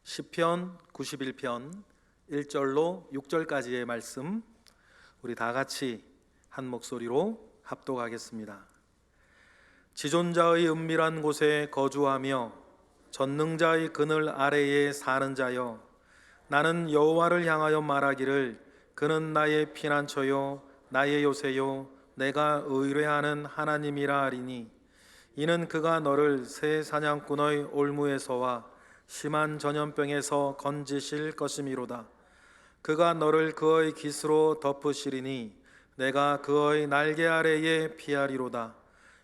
시편 91편 1절로 6절까지의 말씀, 우리 다 같이 한 목소리로 합독하겠습니다. 지존자의 은밀한 곳에 거주하며 전능자의 그늘 아래에 사는 자여, 나는 여호와를 향하여 말하기를 그는 나의 피난처요 나의 요새요 내가 의뢰하는 하나님이라 하리니, 이는 그가 너를 새 사냥꾼의 올무에서와 심한 전염병에서 건지실 것이미로다. 그가 너를 그의 깃으로 덮으시리니 내가 그의 날개 아래에 피하리로다.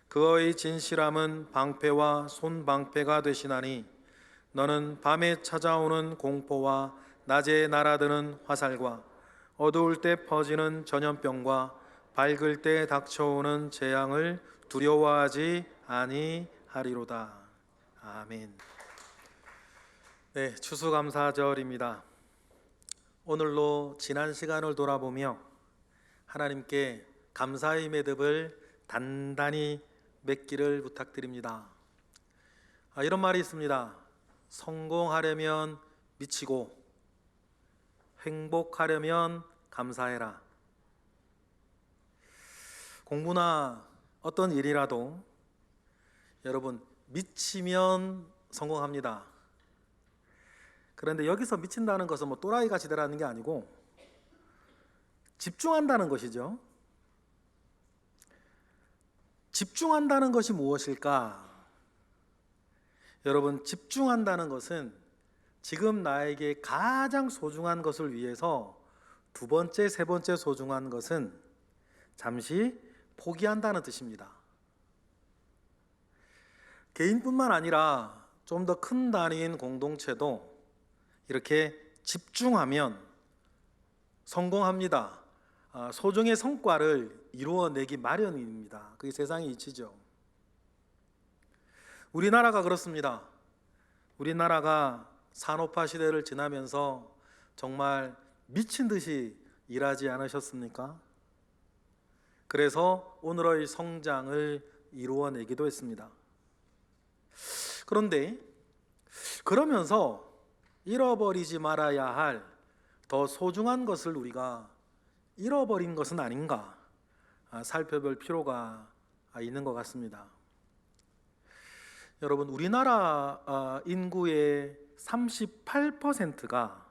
그의 진실함은 방패와 손방패가 되시나니, 너는 밤에 찾아오는 공포와 낮에 날아드는 화살과 어두울 때 퍼지는 전염병과 밝을 때 닥쳐오는 재앙을 두려워하지 아니하리로다. 아멘. 네, 추수감사절입니다. 오늘로 지난 시간을 돌아보며 하나님께 감사의 매듭을 단단히 맺기를 부탁드립니다. 이런 말이 있습니다. 성공하려면 미치고 행복하려면 감사해라. 공부나 어떤 일이라도 여러분, 미치면 성공합니다. 그런데 여기서 미친다는 것은 또라이 같이 되라는 게 아니고 집중한다는 것이죠. 집중한다는 것이 무엇일까? 여러분, 집중한다는 것은 지금 나에게 가장 소중한 것을 위해서 두 번째, 세 번째 소중한 것은 잠시 포기한다는 뜻입니다. 개인뿐만 아니라 좀 더 큰 단위인 공동체도 이렇게 집중하면 성공합니다. 소정의 성과를 이루어내기 마련입니다. 그게 세상의 이치죠. 우리나라가 그렇습니다. 우리나라가 산업화 시대를 지나면서 정말 미친 듯이 일하지 않으셨습니까? 그래서 오늘의 성장을 이루어내기도 했습니다. 그런데 그러면서 잃어버리지 말아야 할 더 소중한 것을 우리가 잃어버린 것은 아닌가 살펴볼 필요가 있는 것 같습니다. 여러분, 우리나라 인구의 38%가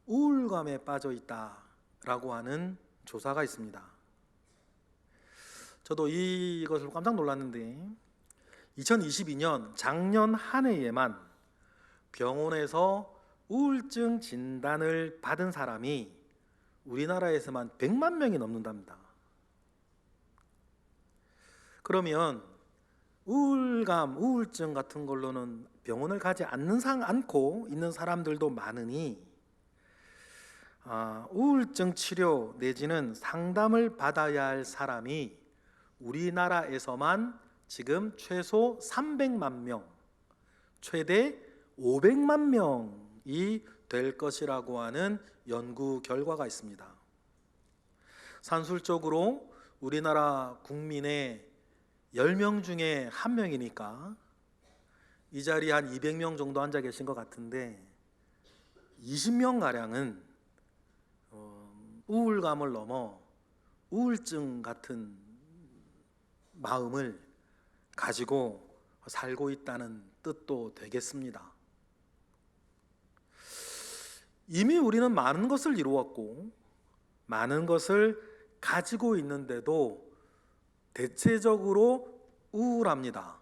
우울감에 빠져 있다라고 하는 조사가 있습니다. 저도 이것을 깜짝 놀랐는데 2022년 작년 한 해에만 병원에서 우울증 진단을 받은 사람이 우리나라에서만 100만 명이 넘는답니다. 그러면 우울감, 우울증 같은 걸로는 병원을 가지 않고 있는 사람들도 많으니 우울증 치료 내지는 상담을 받아야 할 사람이 우리나라에서만 지금 최소 300만 명, 최대 500만 명이 될 것이라고 하는 연구 결과가 있습니다. 산술적으로 우리나라 국민의 10명 중에 1명이니까 이 자리에 한 200명 정도 앉아 계신 것 같은데 20명가량은 우울감을 넘어 우울증 같은 마음을 가지고 살고 있다는 뜻도 되겠습니다. 이미 우리는 많은 것을 이루었고 많은 것을 가지고 있는데도 대체적으로 우울합니다.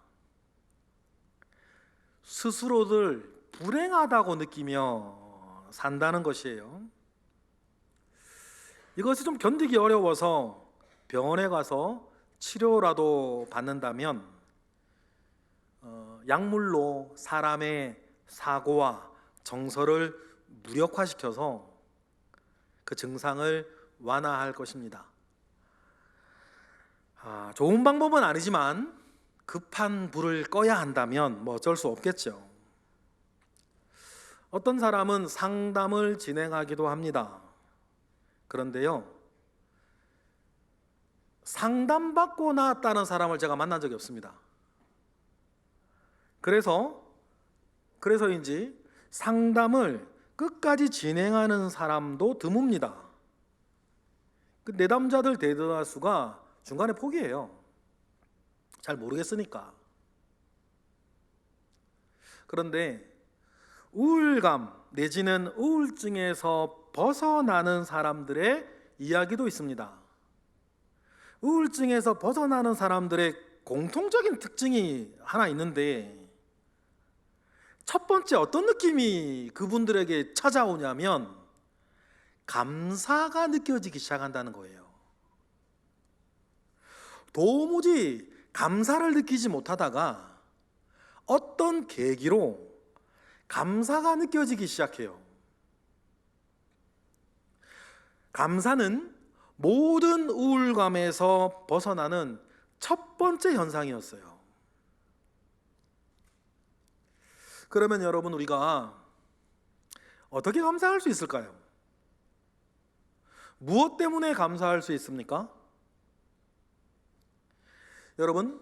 스스로를 불행하다고 느끼며 산다는 것이에요. 이것이 좀 견디기 어려워서 병원에 가서 치료라도 받는다면 약물로 사람의 사고와 정서를 무력화시켜서 그 증상을 완화할 것입니다. 좋은 방법은 아니지만 급한 불을 꺼야 한다면 어쩔 수 없겠죠. 어떤 사람은 상담을 진행하기도 합니다. 그런데요, 상담받고 나왔다는 사람을 제가 만난 적이 없습니다. 그래서인지 상담을 끝까지 진행하는 사람도 드뭅니다. 그 내담자들 대다수가 중간에 포기해요. 잘 모르겠으니까. 그런데 우울감 내지는 우울증에서 벗어나는 사람들의 이야기도 있습니다. 우울증에서 벗어나는 사람들의 공통적인 특징이 하나 있는데, 첫 번째 어떤 느낌이 그분들에게 찾아오냐면 감사가 느껴지기 시작한다는 거예요. 도무지 감사를 느끼지 못하다가 어떤 계기로 감사가 느껴지기 시작해요. 감사는 모든 우울감에서 벗어나는 첫 번째 현상이었어요. 그러면 여러분, 우리가 어떻게 감사할 수 있을까요? 무엇 때문에 감사할 수 있습니까? 여러분,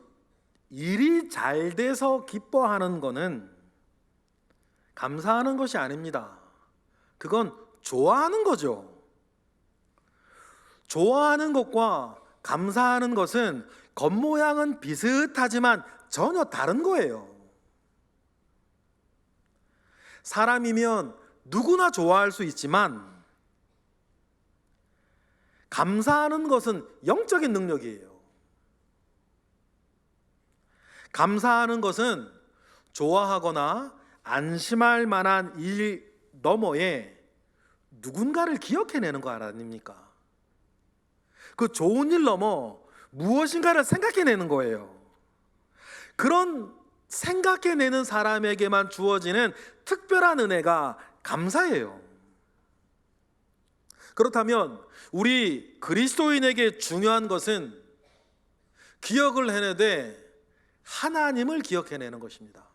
일이 잘 돼서 기뻐하는 것은 감사하는 것이 아닙니다. 그건 좋아하는 거죠. 좋아하는 것과 감사하는 것은 겉모양은 비슷하지만 전혀 다른 거예요. 사람이면 누구나 좋아할 수 있지만 감사하는 것은 영적인 능력이에요. 감사하는 것은 좋아하거나 안심할 만한 일 너머에 누군가를 기억해내는 거 아닙니까? 그 좋은 일 넘어 무엇인가를 생각해내는 거예요. 그런 생각해내는 사람에게만 주어지는 특별한 은혜가 감사예요. 그렇다면 우리 그리스도인에게 중요한 것은 기억을 해내되 하나님을 기억해내는 것입니다.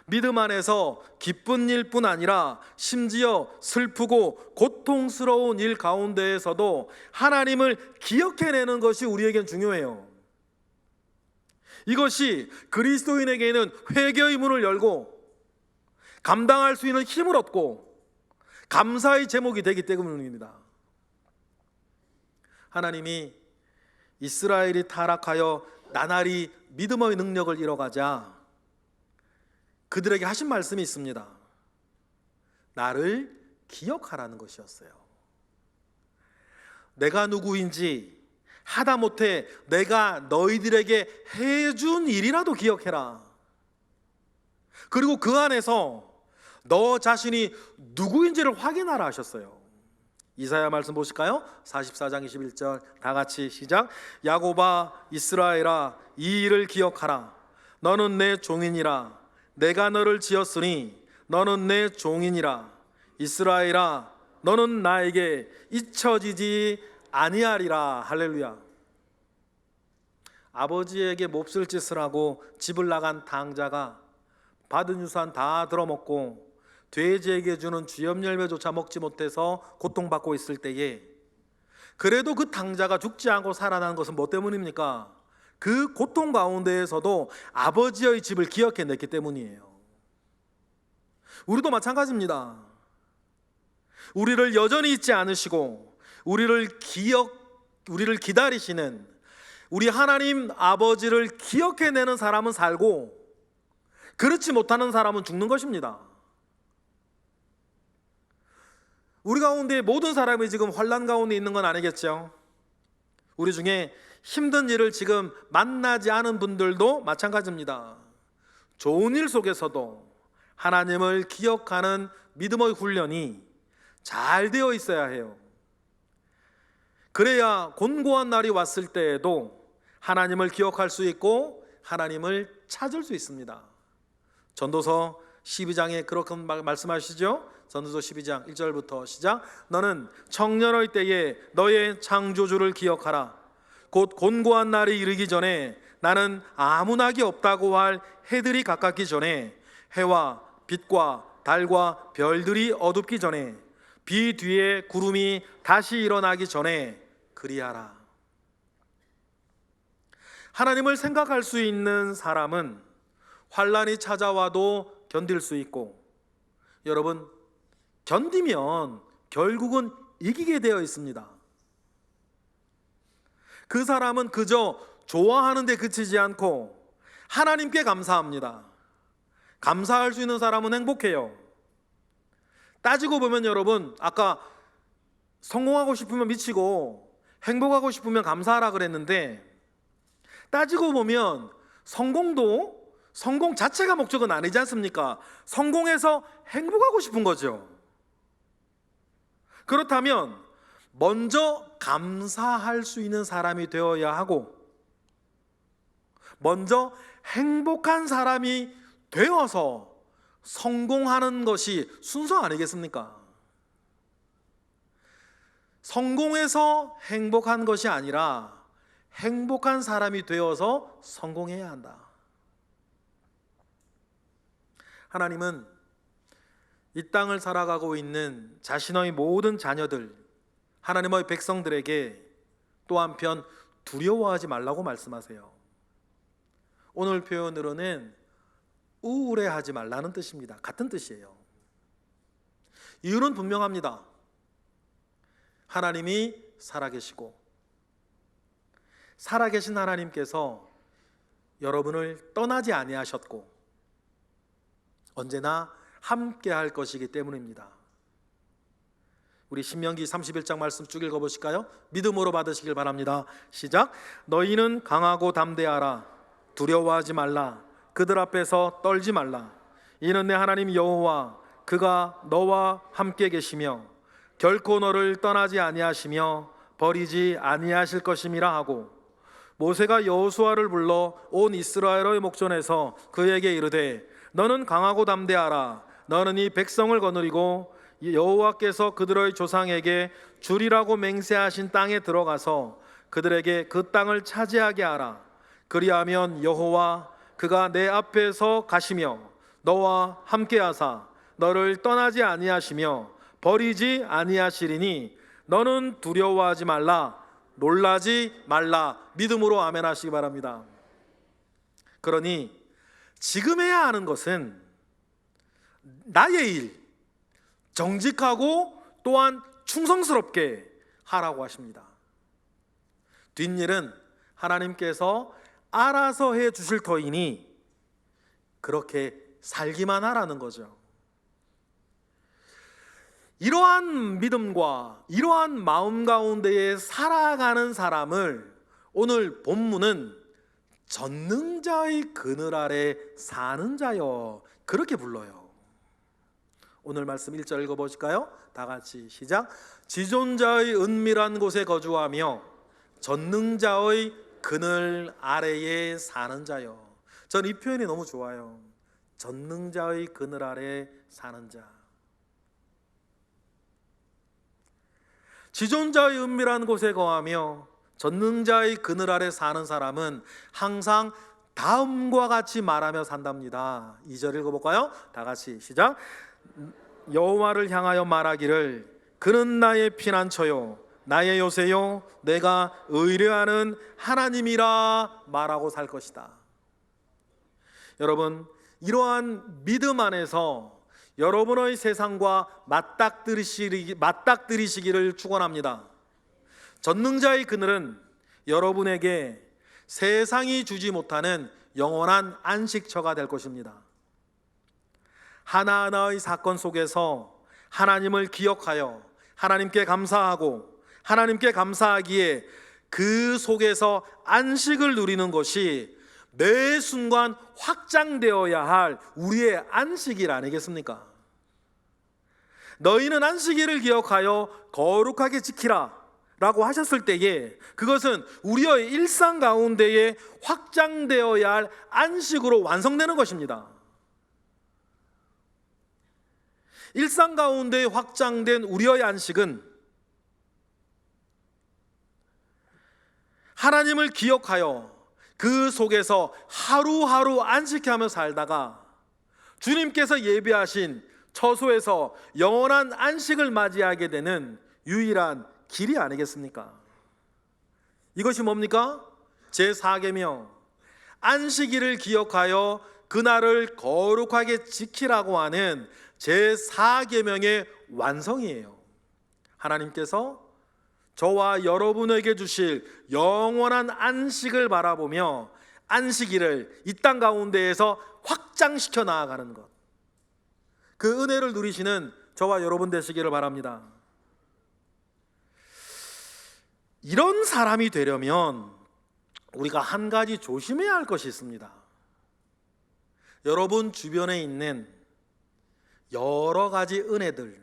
믿음 안에서 기쁜 일뿐 아니라 심지어 슬프고 고통스러운 일 가운데에서도 하나님을 기억해내는 것이 우리에겐 중요해요. 이것이 그리스도인에게는 회개의 문을 열고 감당할 수 있는 힘을 얻고 감사의 제목이 되기 때문입니다. 하나님이 이스라엘이 타락하여 나날이 믿음의 능력을 잃어가자 그들에게 하신 말씀이 있습니다. 나를 기억하라는 것이었어요. 내가 누구인지 하다못해 내가 너희들에게 해준 일이라도 기억해라. 그리고 그 안에서 너 자신이 누구인지를 확인하라 하셨어요. 이사야 말씀 보실까요? 44장 21절 다 같이 시작. 야곱아 이스라엘아 이 일을 기억하라. 너는 내 종이니라. 내가 너를 지었으니 너는 내 종이니라. 이스라엘아 너는 나에게 잊혀지지 아니하리라. 할렐루야. 아버지에게 몹쓸 짓을 하고 집을 나간 당자가 받은 유산 다 들어먹고 돼지에게 주는 주염 열매조차 먹지 못해서 고통받고 있을 때에 그래도 그 당자가 죽지 않고 살아난 것은 뭐 때문입니까? 그 고통 가운데에서도 아버지의 집을 기억해냈기 때문이에요. 우리도 마찬가지입니다. 우리를 여전히 잊지 않으시고 우리를 기다리시는 우리 하나님 아버지를 기억해내는 사람은 살고 그렇지 못하는 사람은 죽는 것입니다. 우리 가운데 모든 사람이 지금 환난 가운데 있는 건 아니겠죠? 우리 중에 힘든 일을 지금 만나지 않은 분들도 마찬가지입니다. 좋은 일 속에서도 하나님을 기억하는 믿음의 훈련이 잘 되어 있어야 해요. 그래야 곤고한 날이 왔을 때에도 하나님을 기억할 수 있고 하나님을 찾을 수 있습니다. 전도서 12장에 그렇게 말씀하시죠. 전도서 12장 1절부터 시작. 너는 청년의 때에 너의 창조주를 기억하라. 곧 곤고한 날이 이르기 전에 나는 아무 낙이 없다고 할 해들이 가깝기 전에 해와 빛과 달과 별들이 어둡기 전에 비 뒤에 구름이 다시 일어나기 전에 그리하라. 하나님을 생각할 수 있는 사람은 환난이 찾아와도 견딜 수 있고, 여러분, 견디면 결국은 이기게 되어 있습니다. 그 사람은 그저 좋아하는 데 그치지 않고 하나님께 감사합니다. 감사할 수 있는 사람은 행복해요. 따지고 보면 여러분, 아까 성공하고 싶으면 미치고 행복하고 싶으면 감사하라 그랬는데, 따지고 보면 성공 자체가 목적은 아니지 않습니까? 성공해서 행복하고 싶은 거죠. 그렇다면 먼저 감사할 수 있는 사람이 되어야 하고, 먼저 행복한 사람이 되어서 성공하는 것이 순서 아니겠습니까? 성공해서 행복한 것이 아니라 행복한 사람이 되어서 성공해야 한다. 하나님은 이 땅을 살아가고 있는 자신의 모든 자녀들, 하나님의 백성들에게 또 한편 두려워하지 말라고 말씀하세요. 오늘 표현으로는 우울해하지 말라는 뜻입니다. 같은 뜻이에요. 이유는 분명합니다. 하나님이 살아계시고, 살아계신 하나님께서 여러분을 떠나지 아니하셨고 언제나 함께 할 것이기 때문입니다. 우리 신명기 31장 말씀 쭉 읽어보실까요? 믿음으로 받으시길 바랍니다. 시작. 너희는 강하고 담대하라. 두려워하지 말라. 그들 앞에서 떨지 말라. 이는 내 하나님 여호와 그가 너와 함께 계시며 결코 너를 떠나지 아니하시며 버리지 아니하실 것임이라 하고, 모세가 여호수아를 불러 온 이스라엘의 목전에서 그에게 이르되 너는 강하고 담대하라. 너는 이 백성을 거느리고 여호와께서 그들의 조상에게 주리라고 맹세하신 땅에 들어가서 그들에게 그 땅을 차지하게 하라. 그리하면 여호와 그가 내 앞에서 가시며 너와 함께하사 너를 떠나지 아니하시며 버리지 아니하시리니 너는 두려워하지 말라. 놀라지 말라. 믿음으로 아멘 하시기 바랍니다. 그러니 지금 해야 하는 것은 나의 일, 정직하고 또한 충성스럽게 하라고 하십니다. 뒷일은 하나님께서 알아서 해 주실 터이니 그렇게 살기만 하라는 거죠. 이러한 믿음과 이러한 마음 가운데에 살아가는 사람을 오늘 본문은 전능자의 그늘 아래 사는 자여 그렇게 불러요. 오늘 말씀 1절 읽어보실까요? 다 같이 시작. 지존자의 은밀한 곳에 거주하며 전능자의 그늘 아래에 사는 자여. 전 이 표현이 너무 좋아요. 전능자의 그늘 아래 사는 자. 지존자의 은밀한 곳에 거하며 전능자의 그늘 아래 사는 사람은 항상 다음과 같이 말하며 산답니다. 2절 읽어볼까요? 다 같이 시작. 여호와를 향하여 말하기를 그는 나의 피난처요 나의 요새요 내가 의뢰하는 하나님이라 말하고 살 것이다. 여러분, 이러한 믿음 안에서 여러분의 세상과 맞닥뜨리시기를 축원합니다. 전능자의 그늘은 여러분에게 세상이 주지 못하는 영원한 안식처가 될 것입니다. 하나하나의 사건 속에서 하나님을 기억하여 하나님께 감사하고 하나님께 감사하기에 그 속에서 안식을 누리는 것이 매 순간 확장되어야 할 우리의 안식일 아니겠습니까? 너희는 안식일을 기억하여 거룩하게 지키라 라고 하셨을 때에 그것은 우리의 일상 가운데에 확장되어야 할 안식으로 완성되는 것입니다. 일상 가운데 확장된 우리의 안식은 하나님을 기억하여 그 속에서 하루하루 안식하며 살다가 주님께서 예비하신 처소에서 영원한 안식을 맞이하게 되는 유일한 길이 아니겠습니까? 이것이 뭡니까? 제4계명 안식일을 기억하여 그날을 거룩하게 지키라고 하는 제4계명의 완성이에요. 하나님께서 저와 여러분에게 주실 영원한 안식을 바라보며 안식일을 이 땅 가운데에서 확장시켜 나아가는 것, 그 은혜를 누리시는 저와 여러분 되시기를 바랍니다. 이런 사람이 되려면 우리가 한 가지 조심해야 할 것이 있습니다. 여러분 주변에 있는 여러 가지 은혜들,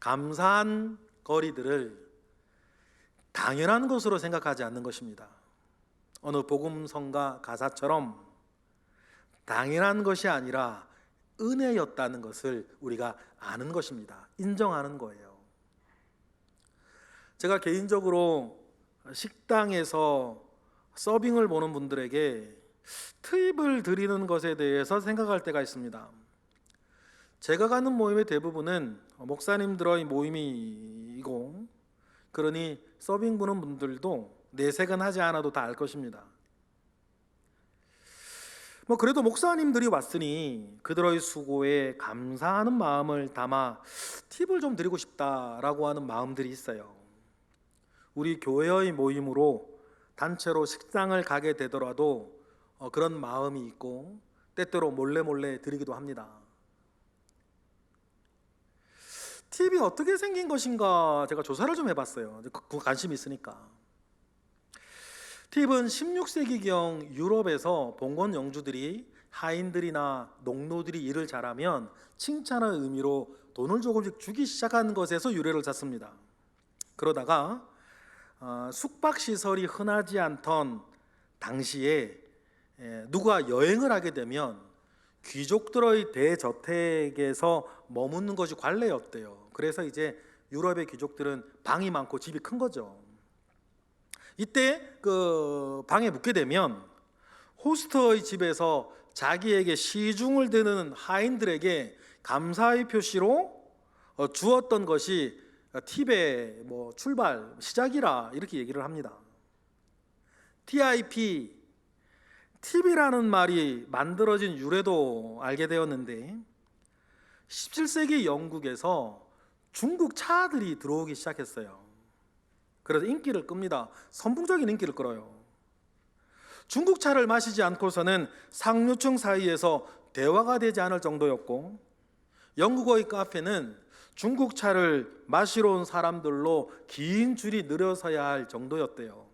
감사한 거리들을 당연한 것으로 생각하지 않는 것입니다. 어느 복음성가 가사처럼 당연한 것이 아니라 은혜였다는 것을 우리가 아는 것입니다. 인정하는 거예요. 제가 개인적으로 식당에서 서빙을 보는 분들에게 팁을 드리는 것에 대해서 생각할 때가 있습니다. 제가 가는 모임의 대부분은 목사님들의 모임이고, 그러니 서빙 보는 분들도 내색은 하지 않아도 다 알 것입니다. 그래도 목사님들이 왔으니 그들의 수고에 감사하는 마음을 담아 팁을 좀 드리고 싶다라고 하는 마음들이 있어요. 우리 교회의 모임으로 단체로 식당을 가게 되더라도 그런 마음이 있고, 때때로 몰래 드리기도 합니다. 팁이 어떻게 생긴 것인가 제가 조사를 좀 해봤어요. 그 관심이 있으니까. 팁은 16세기경 유럽에서 봉건 영주들이 하인들이나 농노들이 일을 잘하면 칭찬의 의미로 돈을 조금씩 주기 시작한 것에서 유래를 잡습니다. 그러다가 숙박시설이 흔하지 않던 당시에 누가 여행을 하게 되면 귀족들의 대저택에서 머무는 것이 관례였대요. 그래서 이제 유럽의 귀족들은 방이 많고 집이 큰 거죠. 이때 그 방에 묵게 되면 호스트의 집에서 자기에게 시중을 드는 하인들에게 감사의 표시로 주었던 것이 팁의 출발, 시작이라 이렇게 얘기를 합니다. TIP, 팁이라는 말이 만들어진 유래도 알게 되었는데, 17세기 영국에서 중국 차들이 들어오기 시작했어요. 그래서 인기를 끕니다. 선풍적인 인기를 끌어요. 중국 차를 마시지 않고서는 상류층 사이에서 대화가 되지 않을 정도였고, 영국의 카페는 중국 차를 마시러 온 사람들로 긴 줄이 늘어서야 할 정도였대요.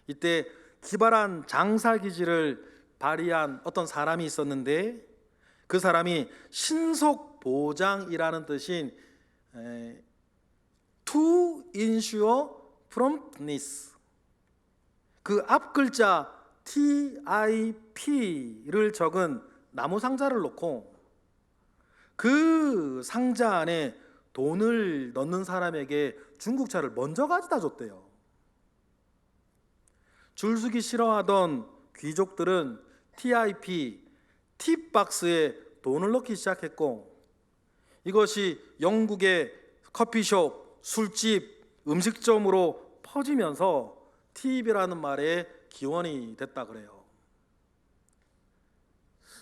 이때 기발한 장사 기질을 발휘한 어떤 사람이 있었는데, 그 사람이 신속 보장이라는 뜻인 To ensure promptness, 그 앞 글자 TIP를 적은 나무 상자를 놓고 그 상자 안에 돈을 넣는 사람에게 중국차를 먼저 가져다 줬대요. 줄서기 싫어하던 귀족들은 TIP, 팁박스에 돈을 넣기 시작했고, 이것이 영국의 커피숍, 술집, 음식점으로 퍼지면서 팁이라는 말의 기원이 됐다 그래요.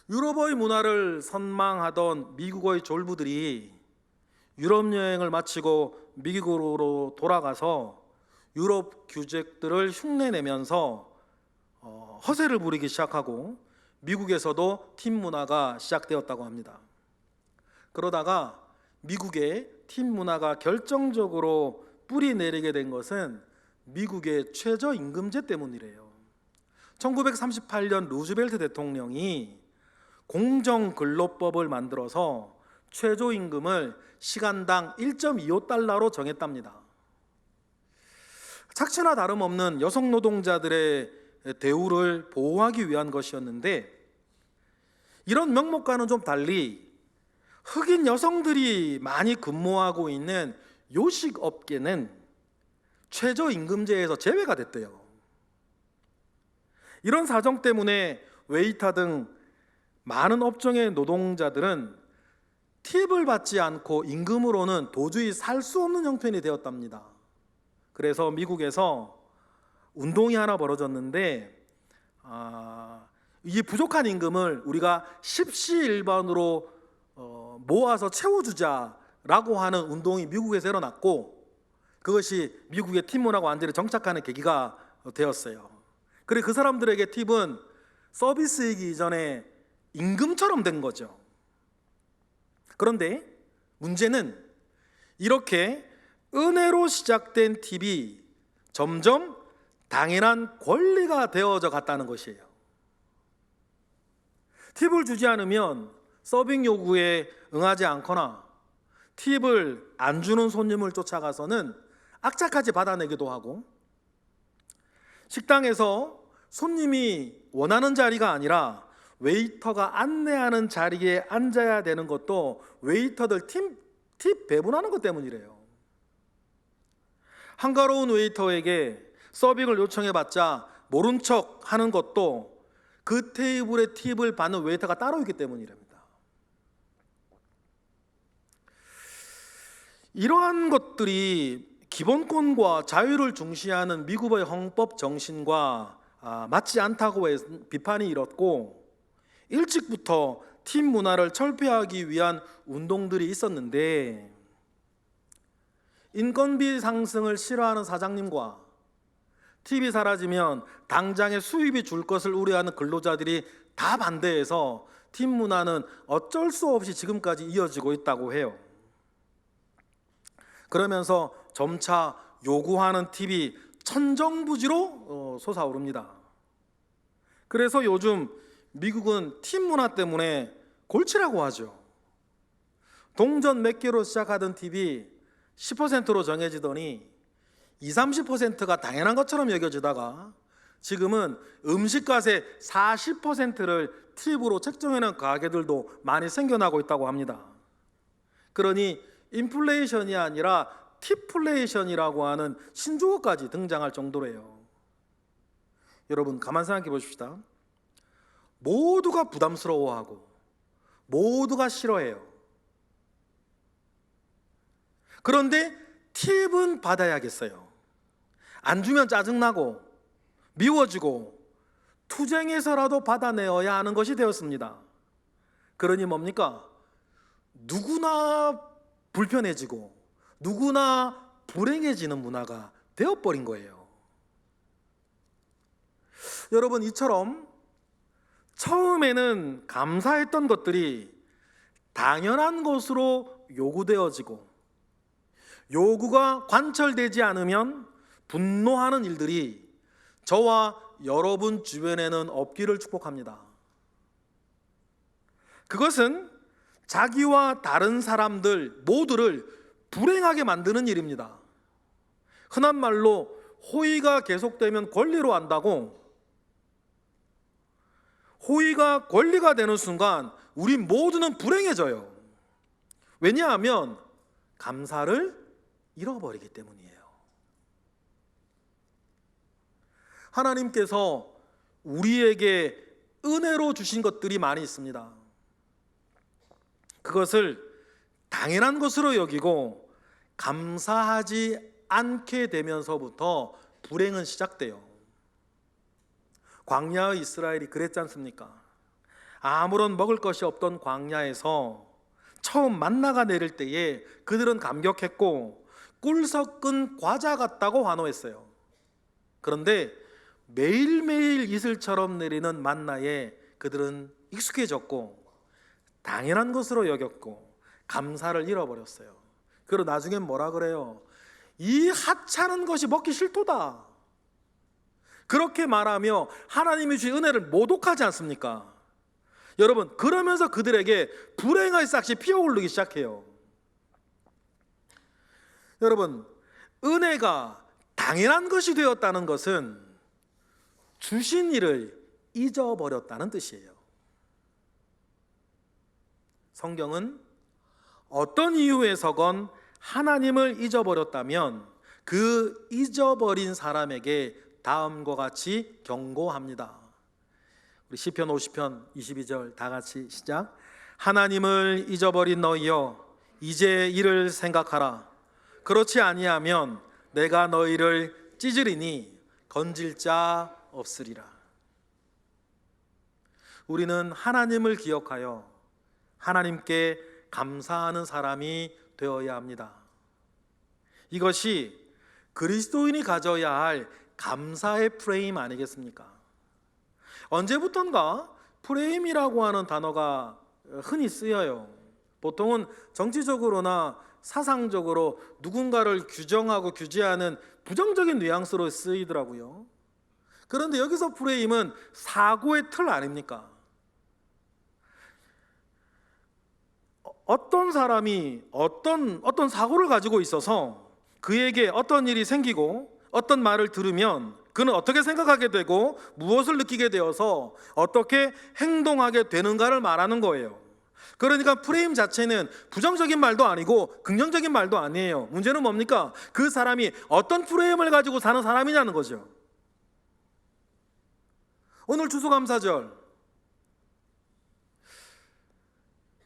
유럽의 문화를 선망하던 미국의 졸부들이 유럽 여행을 마치고 미국으로 돌아가서 유럽 귀족들을 흉내내면서 허세를 부리기 시작하고, 미국에서도 팁 문화가 시작되었다고 합니다. 그러다가 미국의 팁 문화가 결정적으로 뿌리 내리게 된 것은 미국의 최저임금제 때문이래요. 1938년 루즈벨트 대통령이 공정근로법을 만들어서 최저임금을 시간당 1.25달러로 정했답니다. 착취나 다름없는 여성 노동자들의 대우를 보호하기 위한 것이었는데, 이런 명목과는 좀 달리 흑인 여성들이 많이 근무하고 있는 요식업계는 최저임금제에서 제외가 됐대요. 이런 사정 때문에 웨이터 등 많은 업종의 노동자들은 팁을 받지 않고 임금으로는 도저히 살 수 없는 형편이 되었답니다. 그래서 미국에서 운동이 하나 벌어졌는데, 이 부족한 임금을 우리가 십시일반으로 모아서 채워주자라고 하는 운동이 미국에서 일어났고, 그것이 미국의 팁 문화가 완전히 정착하는 계기가 되었어요. 그리고 그 사람들에게 팁은 서비스이기 이전에 임금처럼 된 거죠. 그런데 문제는 이렇게 은혜로 시작된 팁이 점점 당연한 권리가 되어져 갔다는 것이에요. 팁을 주지 않으면 서빙 요구에 응하지 않거나 팁을 안 주는 손님을 쫓아가서는 악착같이 받아내기도 하고, 식당에서 손님이 원하는 자리가 아니라 웨이터가 안내하는 자리에 앉아야 되는 것도 웨이터들 팁 배분하는 것 때문이래요. 한가로운 웨이터에게 서빙을 요청해봤자 모른 척 하는 것도 그 테이블에 팁을 받는 웨이터가 따로 있기 때문이랍니다. 이러한 것들이 기본권과 자유를 중시하는 미국의 헌법 정신과 맞지 않다고 해서 비판이 일었고, 일찍부터 팁 문화를 철폐하기 위한 운동들이 있었는데, 인건비 상승을 싫어하는 사장님과 팁이 사라지면 당장에 수입이 줄 것을 우려하는 근로자들이 다 반대해서 팁 문화는 어쩔 수 없이 지금까지 이어지고 있다고 해요. 그러면서 점차 요구하는 팁이 천정부지로 솟아오릅니다. 그래서 요즘 미국은 팁 문화 때문에 골치라고 하죠. 동전 몇 개로 시작하던 팁이 10%로 정해지더니 20-30%가 당연한 것처럼 여겨지다가 지금은 음식값의 40%를 팁으로 책정해놓은 가게들도 많이 생겨나고 있다고 합니다. 그러니 인플레이션이 아니라 팁플레이션이라고 하는 신조어까지 등장할 정도래요. 여러분, 가만 생각해 보십시다. 모두가 부담스러워하고 모두가 싫어해요. 그런데 팁은 받아야겠어요. 안 주면 짜증나고 미워지고 투쟁해서라도 받아내어야 하는 것이 되었습니다. 그러니 뭡니까? 누구나 불편해지고 누구나 불행해지는 문화가 되어버린 거예요. 여러분, 이처럼 처음에는 감사했던 것들이 당연한 것으로 요구되어지고 요구가 관철되지 않으면 분노하는 일들이 저와 여러분 주변에는 없기를 축복합니다. 그것은 자기와 다른 사람들 모두를 불행하게 만드는 일입니다. 흔한 말로 호의가 계속되면 권리로 한다고, 호의가 권리가 되는 순간 우리 모두는 불행해져요. 왜냐하면 감사를 잃어버리기 때문이에요. 하나님께서 우리에게 은혜로 주신 것들이 많이 있습니다. 그것을 당연한 것으로 여기고 감사하지 않게 되면서부터 불행은 시작돼요. 광야의 이스라엘이 그랬지 않습니까? 아무런 먹을 것이 없던 광야에서 처음 만나가 내릴 때에 그들은 감격했고 꿀 섞은 과자 같다고 환호했어요. 그런데 매일매일 이슬처럼 내리는 만나에 그들은 익숙해졌고 당연한 것으로 여겼고 감사를 잃어버렸어요. 그리고 나중엔 뭐라 그래요? 이 하찮은 것이 먹기 싫도다. 그렇게 말하며 하나님이 주신 은혜를 모독하지 않습니까? 여러분, 그러면서 그들에게 불행의 싹이 피어오르기 시작해요. 여러분, 은혜가 당연한 것이 되었다는 것은 주신 일을 잊어버렸다는 뜻이에요. 성경은 어떤 이유에서건 하나님을 잊어버렸다면 그 잊어버린 사람에게 다음과 같이 경고합니다. 우리 시편 50편 22절 다 같이 시작. 하나님을 잊어버린 너희여, 이제 이를 생각하라. 그렇지 아니하면 내가 너희를 찢으리니 건질 자 없으리라. 우리는 하나님을 기억하여 하나님께 감사하는 사람이 되어야 합니다. 이것이 그리스도인이 가져야 할 감사의 프레임 아니겠습니까? 언제부턴가 프레임이라고 하는 단어가 흔히 쓰여요. 보통은 정치적으로나 사상적으로 누군가를 규정하고 규제하는 부정적인 뉘앙스로 쓰이더라고요. 그런데 여기서 프레임은 사고의 틀 아닙니까? 어떤 사람이 어떤 사고를 가지고 있어서 그에게 어떤 일이 생기고 어떤 말을 들으면 그는 어떻게 생각하게 되고 무엇을 느끼게 되어서 어떻게 행동하게 되는가를 말하는 거예요. 그러니까 프레임 자체는 부정적인 말도 아니고 긍정적인 말도 아니에요. 문제는 뭡니까? 그 사람이 어떤 프레임을 가지고 사는 사람이냐는 거죠. 오늘 추수감사절,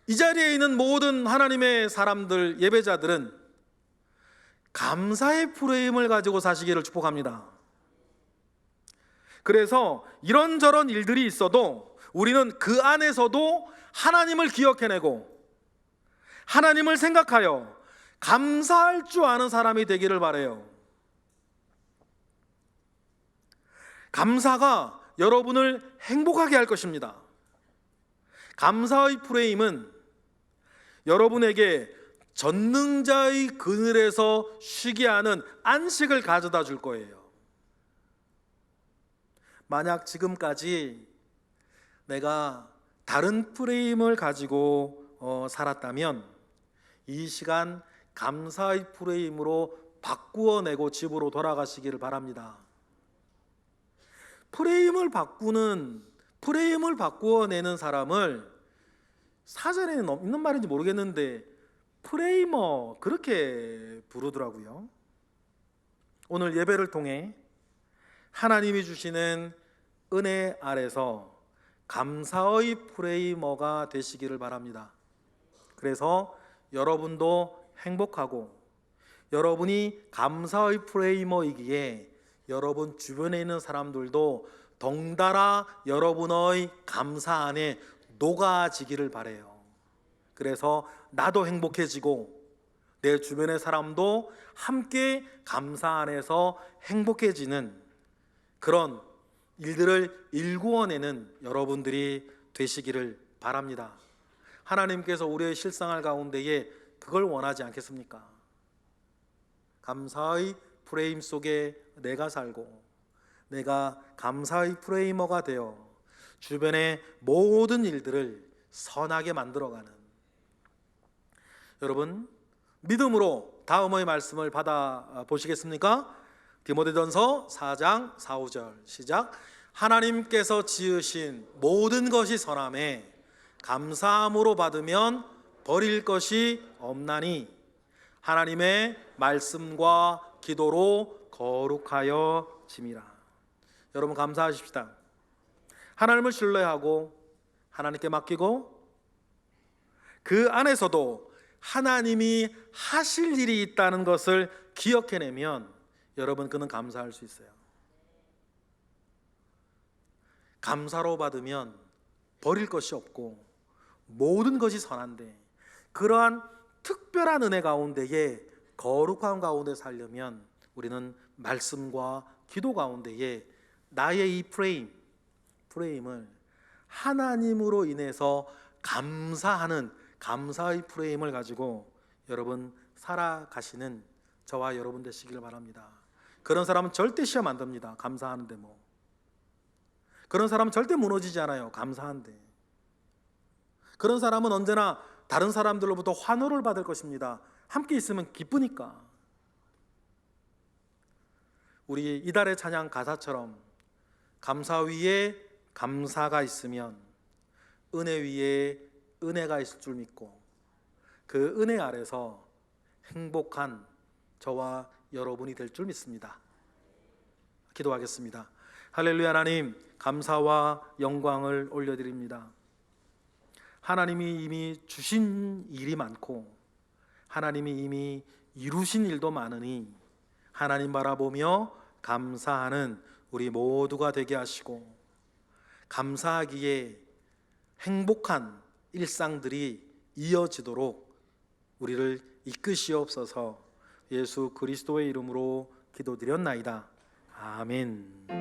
이 자리에 있는 모든 하나님의 사람들, 예배자들은 감사의 프레임을 가지고 사시기를 축복합니다. 그래서 이런저런 일들이 있어도 우리는 그 안에서도 하나님을 기억해내고 하나님을 생각하여 감사할 줄 아는 사람이 되기를 바라요. 감사가 여러분을 행복하게 할 것입니다. 감사의 프레임은 여러분에게 전능자의 그늘에서 쉬게 하는 안식을 가져다 줄 거예요. 만약 지금까지 내가 다른 프레임을 가지고 살았다면 이 시간 감사의 프레임으로 바꾸어내고 집으로 돌아가시기를 바랍니다. 프레임을 바꾸어내는 사람을 사전에는 있는 말인지 모르겠는데 프레이머 그렇게 부르더라고요. 오늘 예배를 통해 하나님이 주시는 은혜 아래서 감사의 프레이머가 되시기를 바랍니다. 그래서 여러분도 행복하고 여러분이 감사의 프레이머이기에 여러분 주변에 있는 사람들도 덩달아 여러분의 감사 안에 녹아지기를 바라요. 그래서 나도 행복해지고 내 주변의 사람도 함께 감사 안에서 행복해지는 그런 일들을 일구어내는 여러분들이 되시기를 바랍니다. 하나님께서 우리의 실생활 가운데에 그걸 원하지 않겠습니까? 감사의 프레임 속에 내가 살고 내가 감사의 프레이머가 되어 주변의 모든 일들을 선하게 만들어가는 여러분, 믿음으로 다음의 말씀을 받아 보시겠습니까? 디모데전서 4장 4, 5절 시작. 하나님께서 지으신 모든 것이 선함에 감사함으로 받으면 버릴 것이 없나니 하나님의 말씀과 기도로 거룩하여 짐이라. 여러분 감사하십시다. 하나님을 신뢰하고 하나님께 맡기고 그 안에서도 하나님이 하실 일이 있다는 것을 기억해내면 여러분 그는 감사할 수 있어요. 감사로 받으면 버릴 것이 없고 모든 것이 선한데 그러한 특별한 은혜 가운데에 거룩한 가운데 살려면 우리는 말씀과 기도 가운데에 나의 이 프레임을 하나님으로 인해서 감사하는 감사의 프레임을 가지고 여러분 살아가시는 저와 여러분 되시길 바랍니다. 그런 사람은 절대 시험 안 됩니다. 감사하는데 뭐 그런 사람은 절대 무너지지 않아요. 감사한데 그런 사람은 언제나 다른 사람들로부터 환호를 받을 것입니다. 함께 있으면 기쁘니까. 우리 이달의 찬양 가사처럼 감사 위에 감사가 있으면 은혜 위에 은혜가 있을 줄 믿고 그 은혜 아래서 행복한 저와 여러분이 될 줄 믿습니다. 기도하겠습니다. 할렐루야. 하나님 감사와 영광을 올려드립니다. 하나님이 이미 주신 일이 많고 하나님이 이미 이루신 일도 많으니 하나님 바라보며 감사하는 우리 모두가 되게 하시고 감사하기에 행복한 일상들이 이어지도록 우리를 이끄시옵소서. 예수 그리스도의 이름으로 기도드렸나이다. 아멘.